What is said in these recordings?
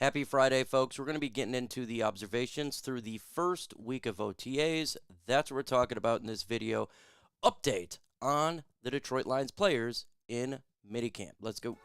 Happy Friday, folks. We're going to be getting into the observations through the first week of OTAs. That's what we're talking about in this video. Update on the Detroit Lions players in minicamp. Let's go.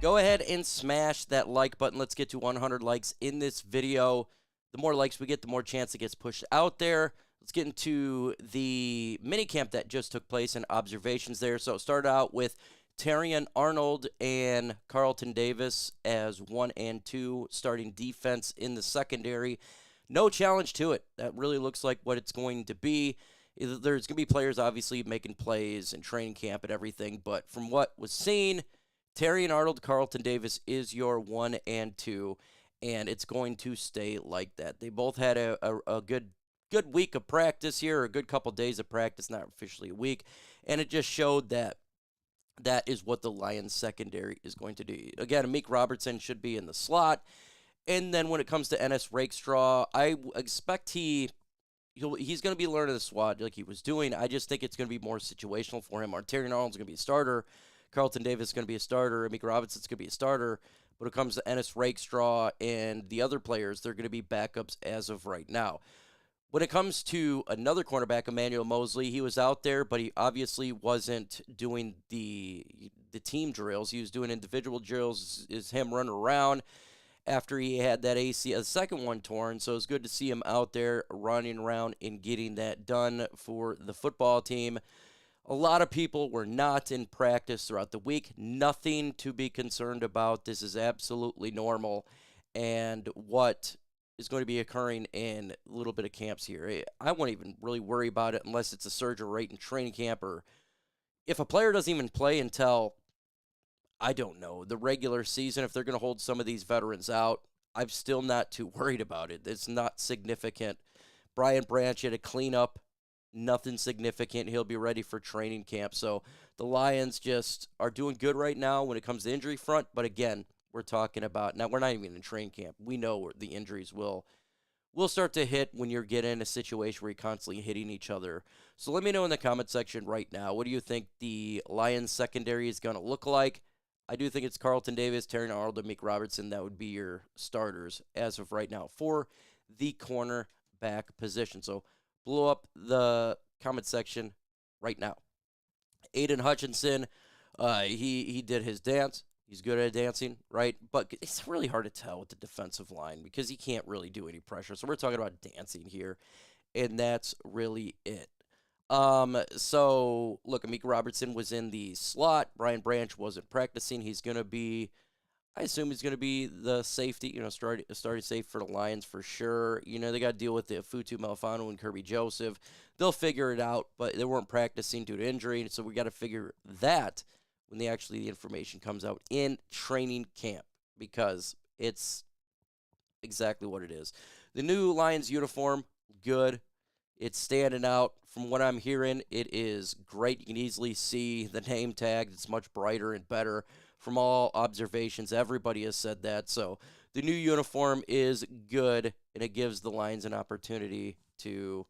Go ahead and smash that like button. Let's get to 100 likes in this video. The more likes we get, the more chance it gets pushed out there. Let's get into the minicamp that just took place and observations there. So it started out with Terrion Arnold and Carlton Davis as 1 and 2 starting defense in the secondary. No challenge to it. That really looks like what it's going to be. There's going to be players obviously making plays and training camp and everything, but from what was seen, Terrion Arnold, Carlton Davis is your 1 and 2, and it's going to stay like that. They both had a good week of practice here, or a good couple days of practice, not officially a week, and it just showed that that is what the Lions secondary is going to do. Again, Jahmyr Robertson should be in the slot, and then when it comes to Ennis Rakestraw, I expect he's going to be learning the SWAT like he was doing. I just think it's going to be more situational for him. Terrion Arnold's going to be a starter. Carlton Davis is going to be a starter. Jahmyr Robinson's going to be a starter. When it comes to Ennis Rakestraw and the other players, they're going to be backups as of right now. When it comes to another cornerback, Emmanuel Mosley, he was out there, but he obviously wasn't doing the team drills. He was doing individual drills, is him running around after he had that ACL, the second one torn. So it's good to see him out there running around and getting that done for the football team. A lot of people were not in practice throughout the week. Nothing to be concerned about. This is absolutely normal. And what is going to be occurring in a little bit of camps here, I won't even really worry about it unless it's a surge rate in training camp, or if a player doesn't even play until, I don't know, the regular season. If they're going to hold some of these veterans out, I'm still not too worried about it. It's not significant. Brian Branch had a cleanup. Nothing significant. He'll be ready for training camp. So the Lions just are doing good right now when it comes to the injury front. But again, we're talking about, now we're not even in training camp. We know the injuries will start to hit when you're getting in a situation where you're constantly hitting each other. So let me know in the comment section right now, what do you think the Lions secondary is going to look like? I do think it's Carlton Davis, Terrion Arnold, and Jahmyr Robertson. That would be your starters as of right now for the cornerback position. So blow up the comment section right now. Aiden Hutchinson, he did his dance. He's good at dancing, right? But it's really hard to tell with the defensive line because he can't really do any pressure. So we're talking about dancing here, and that's really it. So, look, Jahmyr Robertson was in the slot. Brian Branch wasn't practicing. He's going to be, I assume he's going to be the safety, starting safe for the Lions for sure. They got to deal with the Futu Malfano and Kerby Joseph. They'll figure it out, but they weren't practicing due to injury, so we got to figure that when the information comes out in training camp, because it's exactly what it is. The new Lions uniform, good. It's standing out. From what I'm hearing, it is great. You can easily see the name tag. It's much brighter and better. From all observations, everybody has said that. So the new uniform is good, and it gives the Lions an opportunity to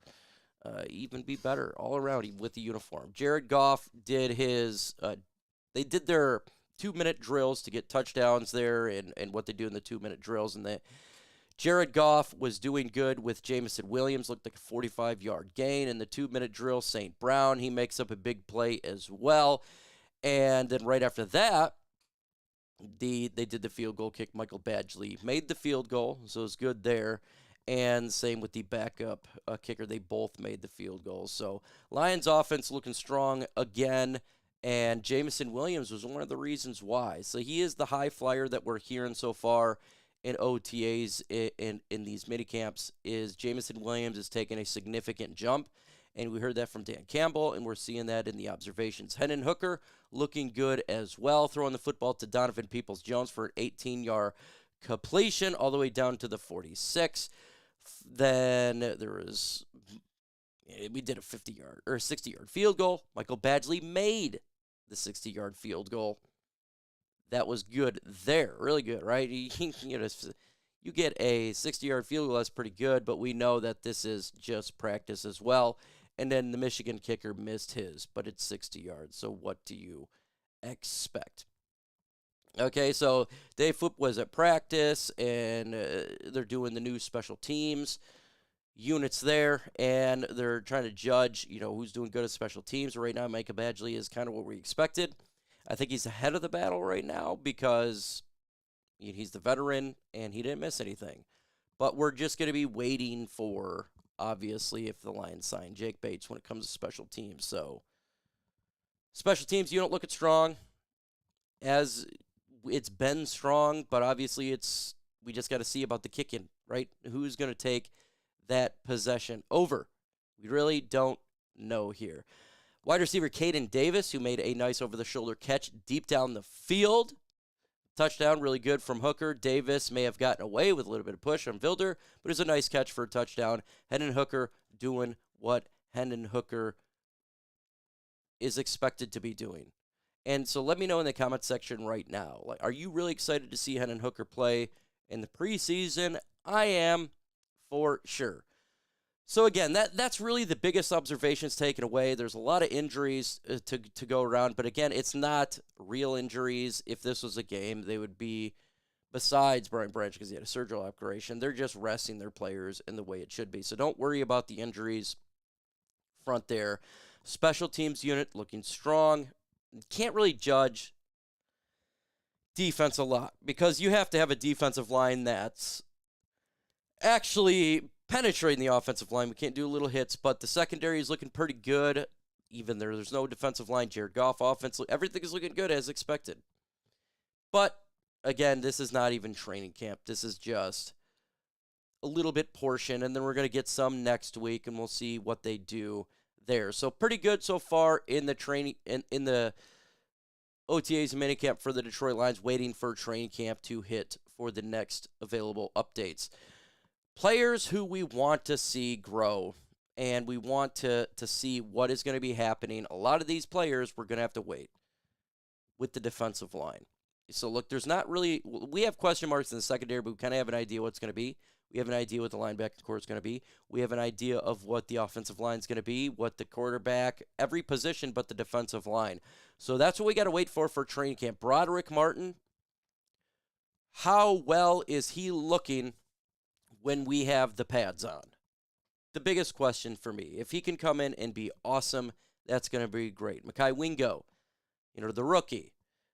even be better all around with the uniform. Jared Goff did his they did their 2-minute drills to get touchdowns there, and what they do in the 2-minute drills. And Jared Goff was doing good with Jameson Williams, looked like a 45-yard gain in the 2-minute drill. St. Brown, he makes up a big play as well. And then right after that, they did the field goal kick. Michael Badgley made the field goal, so it was good there. And same with the backup kicker. They both made the field goal. So Lions offense looking strong again. And Jameson Williams was one of the reasons why. So he is the high flyer that we're hearing so far in OTAs in these minicamps. Is Jameson Williams is taking a significant jump. And we heard that from Dan Campbell, and we're seeing that in the observations. Hendon Hooker looking good as well, throwing the football to Donovan Peoples-Jones for an 18-yard completion all the way down to the 46. Then we did a 50-yard or 60-yard field goal. Michael Badgley made the 60-yard field goal. That was good there, really good, right? You You get a 60-yard field goal, that's pretty good, but we know that this is just practice as well. And then the Michigan kicker missed his, but it's 60 yards. So what do you expect? Okay, so Dave Foop was at practice, and they're doing the new special teams units there, and they're trying to judge, who's doing good at special teams. Right now, Micah Badgley is kind of what we expected. I think he's ahead of the battle right now because he's the veteran, and he didn't miss anything. But we're just going to be waiting for, obviously, if the Lions sign Jake Bates when it comes to special teams. So, special teams, you don't look at strong as it's been strong, but obviously we just got to see about the kicking, right? Who's going to take that possession over? We really don't know here. Wide receiver Caden Davis, who made a nice over-the-shoulder catch deep down the field. Touchdown, really good from Hooker. Davis may have gotten away with a little bit of push on Vilder, but it's a nice catch for a touchdown. Hendon Hooker doing what Hendon Hooker is expected to be doing. And so let me know in the comment section right now. Are you really excited to see Hendon Hooker play in the preseason? I am, for sure. So again, that's really the biggest observations taken away. There's a lot of injuries to go around, but again, it's not real injuries. If this was a game, they would be, besides Brian Branch because he had a surgical operation, they're just resting their players in the way it should be. So don't worry about the injuries front there. Special teams unit looking strong. Can't really judge defense a lot because you have to have a defensive line that's actually penetrating the offensive line. We can't do little hits, but the secondary is looking pretty good. Even there's no defensive line. Jared Goff offense, everything is looking good as expected. But again, this is not even training camp. This is just a little bit portion, and then we're going to get some next week, and we'll see what they do there. So pretty good so far in the training in the OTAs and minicamp for the Detroit Lions, waiting for training camp to hit for the next available updates. Players who we want to see grow, and we want to see what is going to be happening. A lot of these players we're going to have to wait with the defensive line. So look, there's not really, we have question marks in the secondary, but we kind of have an idea what it's going to be. We have an idea what the linebacker core is going to be. We have an idea of what the offensive line is going to be, what the quarterback, every position but the defensive line. So that's what we got to wait for training camp. Broderick Martin, how well is he looking when we have the pads on? The biggest question for me. If he can come in and be awesome, that's going to be great. Mekhi Wingo, the rookie.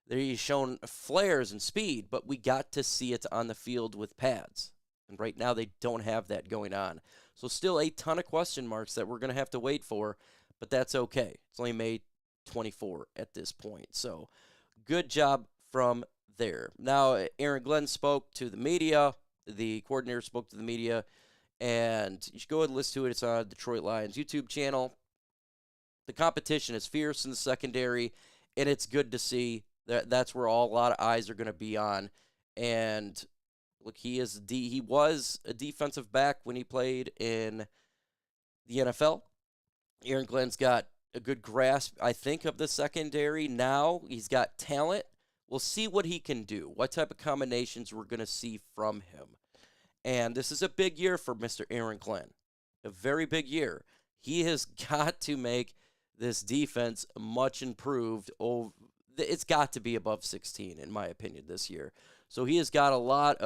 There he's shown flares and speed, but we got to see it on the field with pads. And right now they don't have that going on. So still a ton of question marks that we're going to have to wait for, but that's okay. It's only May 24 at this point. So good job from there. Now, Aaron Glenn spoke to the media. The coordinator spoke to the media. And you should go ahead and listen to it. It's on Detroit Lions YouTube channel. The competition is fierce in the secondary, and it's good to see. That's where a lot of eyes are going to be on. And look, he was a defensive back when he played in the NFL. Aaron Glenn's got a good grasp, I think, of the secondary now. He's got talent. We'll see what he can do, what type of combinations we're going to see from him. And this is a big year for Mr. Aaron Glenn, a very big year. He has got to make this defense much improved. It's got to be above 16, in my opinion, this year. So he has got a lot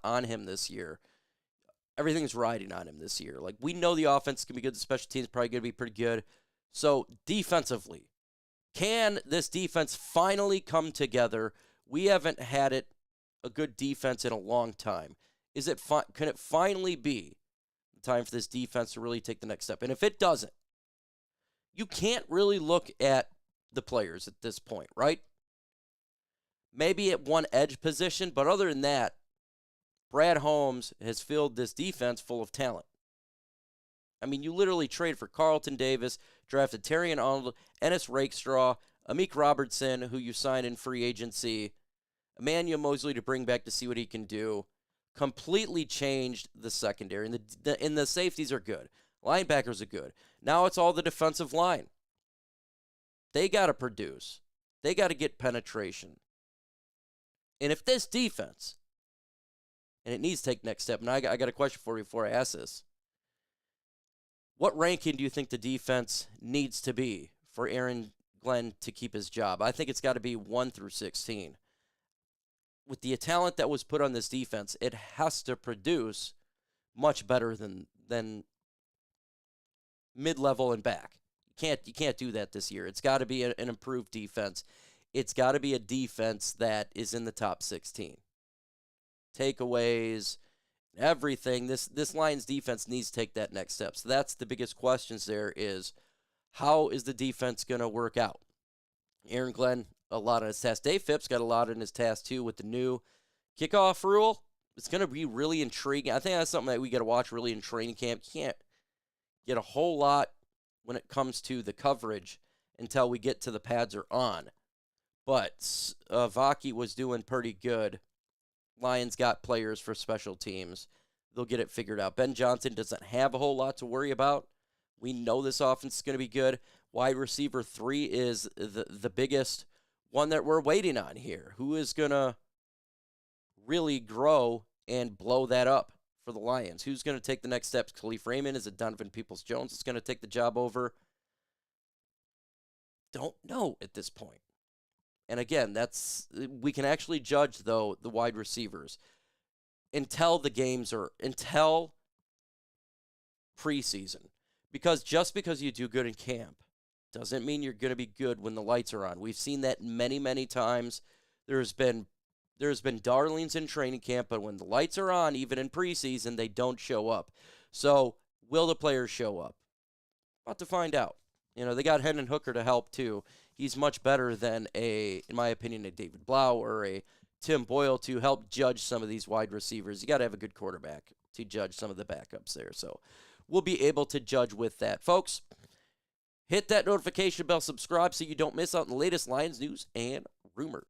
on him this year. Everything's riding on him this year. Like, we know the offense can be good. The special teams probably going to be pretty good. So defensively, can this defense finally come together? We haven't had a good defense in a long time. Can it finally be the time for this defense to really take the next step? And if it doesn't, you can't really look at the players at this point, right? Maybe at one edge position, but other than that, Brad Holmes has filled this defense full of talent. I mean, you literally traded for Carlton Davis, drafted Terrion Arnold, Ennis Rakestraw, Amik Robertson, who you signed in free agency, Emmanuel Mosley to bring back to see what he can do. Completely changed the secondary. And the safeties are good. Linebackers are good. Now it's all the defensive line. They got to produce. They got to get penetration. And if this defense, and it needs to take next step, and I got a question for you before I ask this. What ranking do you think the defense needs to be for Aaron Glenn to keep his job? I think it's got to be 1 through 16. With the talent that was put on this defense, it has to produce much better than mid-level and back. You can't do that this year. It's got to be an improved defense. It's got to be a defense that is in the top 16. Takeaways, everything. This Lions defense needs to take that next step. So that's the biggest questions there is, how is the defense going to work out? Aaron Glenn, a lot on his task. Dave Phipps got a lot in his task too with the new kickoff rule. It's going to be really intriguing. I think that's something that we got to watch really in training camp. You can't get a whole lot when it comes to the coverage until we get to the pads are on. But Vaki was doing pretty good. Lions got players for special teams. They'll get it figured out. Ben Johnson doesn't have a whole lot to worry about. We know this offense is going to be good. Wide receiver 3 is the biggest one that we're waiting on here. Who is going to really grow and blow that up for the Lions? Who's going to take the next steps? Khalif Raymond? Is it Donovan Peoples-Jones that's going to take the job over? Don't know at this point. And again, we can actually judge, though, the wide receivers until the games are, until preseason. Because just because you do good in camp doesn't mean you're going to be good when the lights are on. We've seen that many, many times. There's been darlings in training camp, but when the lights are on, even in preseason, they don't show up. So will the players show up? About to find out. They got Hendon Hooker to help, too. He's much better than in my opinion, a David Blau or a Tim Boyle to help judge some of these wide receivers. You got to have a good quarterback to judge some of the backups there. So we'll be able to judge with that. Folks, hit that notification bell, subscribe so you don't miss out on the latest Lions news and rumors.